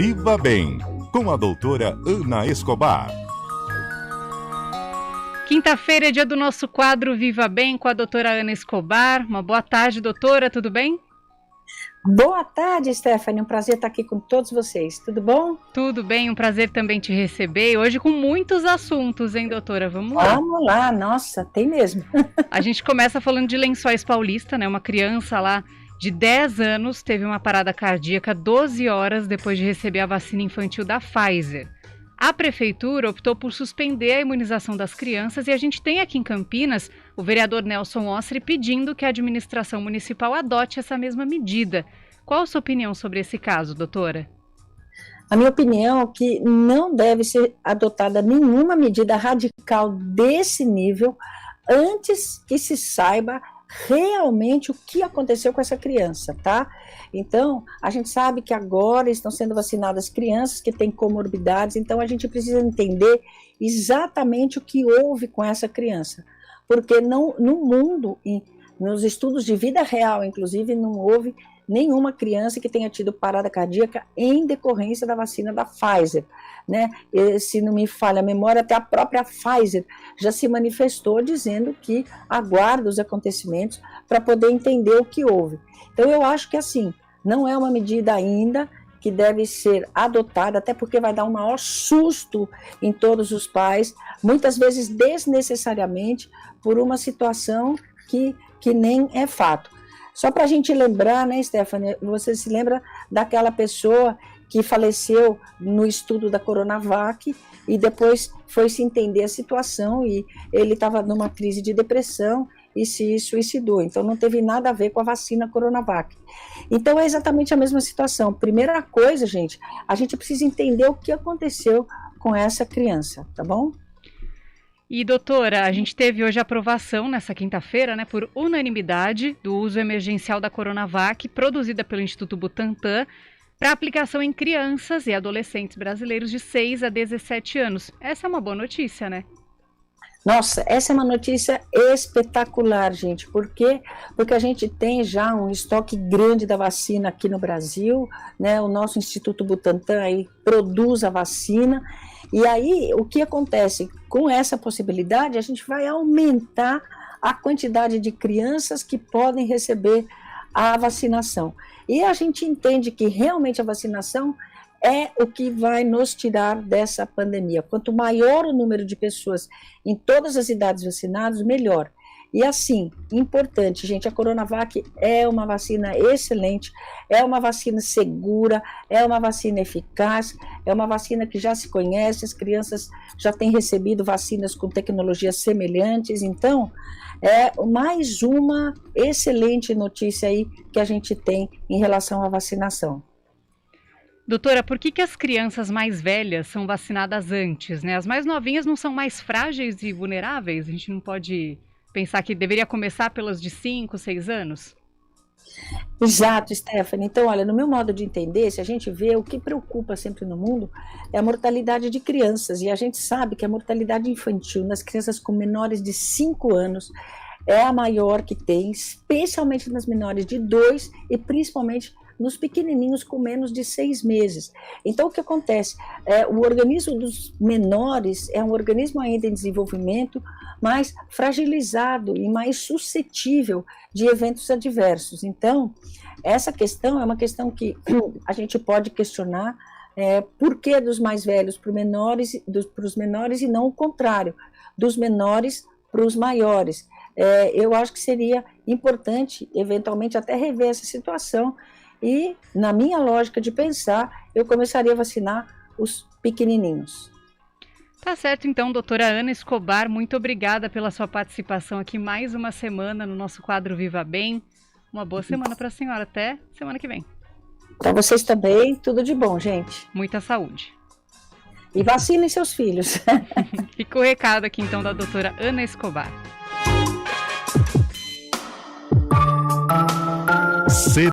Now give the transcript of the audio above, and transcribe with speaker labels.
Speaker 1: Viva Bem, com a doutora Ana Escobar.
Speaker 2: Quinta-feira é dia do nosso quadro Viva Bem com a doutora Ana Escobar. Uma boa tarde, doutora, tudo bem?
Speaker 3: Boa tarde, Stephanie, um prazer estar aqui com todos vocês, tudo bom?
Speaker 2: Tudo bem, um prazer também te receber, hoje com muitos assuntos, hein, doutora? Vamos lá.
Speaker 3: Vamos lá, nossa, tem mesmo.
Speaker 2: A gente começa falando de Lençóis Paulista, né, uma criança lá de 10 anos teve uma parada cardíaca 12 horas depois de receber a vacina infantil da Pfizer. A prefeitura optou por suspender a imunização das crianças e a gente tem aqui em Campinas o vereador Nelson Ossri pedindo que a administração municipal adote essa mesma medida. Qual a sua opinião sobre esse caso, doutora?
Speaker 3: A minha opinião é que não deve ser adotada nenhuma medida radical desse nível antes que se saiba realmente o que aconteceu com essa criança, tá? Então, a gente sabe que agora estão sendo vacinadas crianças que têm comorbidades, então a gente precisa entender exatamente o que houve com essa criança, porque no mundo, nos estudos de vida real, inclusive, não houve nenhuma criança que tenha tido parada cardíaca em decorrência da vacina da Pfizer, né? E, se não me falha a memória, até a própria Pfizer já se manifestou dizendo que aguarda os acontecimentos para poder entender o que houve. Então eu acho que assim, não é uma medida ainda que deve ser adotada, até porque vai dar um maior susto em todos os pais, muitas vezes desnecessariamente por uma situação que nem é fato. Só para a gente lembrar, né, Stephanie, você se lembra daquela pessoa que faleceu no estudo da Coronavac e depois foi se entender a situação e ele estava numa crise de depressão e se suicidou. Então não teve nada a ver com a vacina Coronavac. Então é exatamente a mesma situação. Primeira coisa, gente, a gente precisa entender o que aconteceu com essa criança, tá bom?
Speaker 2: E, doutora, a gente teve hoje a aprovação, nessa quinta-feira, né, por unanimidade, do uso emergencial da Coronavac, produzida pelo Instituto Butantan, para aplicação em crianças e adolescentes brasileiros de 6 a 17 anos. Essa é uma boa notícia, né?
Speaker 3: Nossa, essa é uma notícia espetacular, gente. Por quê? Porque a gente tem já um estoque grande da vacina aqui no Brasil, né? O nosso Instituto Butantan aí produz a vacina. E aí, o que acontece? Com essa possibilidade, a gente vai aumentar a quantidade de crianças que podem receber a vacinação. E a gente entende que realmente a vacinação é o que vai nos tirar dessa pandemia. Quanto maior o número de pessoas em todas as idades vacinadas, melhor. E assim, importante, gente, a Coronavac é uma vacina excelente, é uma vacina segura, é uma vacina eficaz, é uma vacina que já se conhece, as crianças já têm recebido vacinas com tecnologias semelhantes, então é mais uma excelente notícia aí que a gente tem em relação à vacinação.
Speaker 2: Doutora, por que as crianças mais velhas são vacinadas antes, né? As mais novinhas não são mais frágeis e vulneráveis? A gente não pode pensar que deveria começar pelas de 5, 6 anos?
Speaker 3: Exato, Stephanie. Então, olha, no meu modo de entender, se a gente vê o que preocupa sempre no mundo é a mortalidade de crianças. E a gente sabe que a mortalidade infantil nas crianças com menores de 5 anos é a maior que tem, especialmente nas menores de 2 e principalmente nos pequenininhos com menos de 6 meses. Então, o que acontece? O organismo dos menores é um organismo ainda em desenvolvimento, mais fragilizado e mais suscetível de eventos adversos. Então, essa questão é uma questão que a gente pode questionar por que dos mais velhos para os menores e não o contrário, dos menores para os maiores. Eu acho que seria importante, eventualmente, até rever essa situação. E, na minha lógica de pensar, eu começaria a vacinar os pequenininhos.
Speaker 2: Tá certo, então, doutora Ana Escobar, muito obrigada pela sua participação aqui mais uma semana no nosso quadro Viva Bem. Uma boa semana para a senhora, até semana que vem.
Speaker 3: Para vocês também, tudo de bom, gente.
Speaker 2: Muita saúde.
Speaker 3: E vacinem seus filhos.
Speaker 2: Fica o recado aqui, então, da doutora Ana Escobar.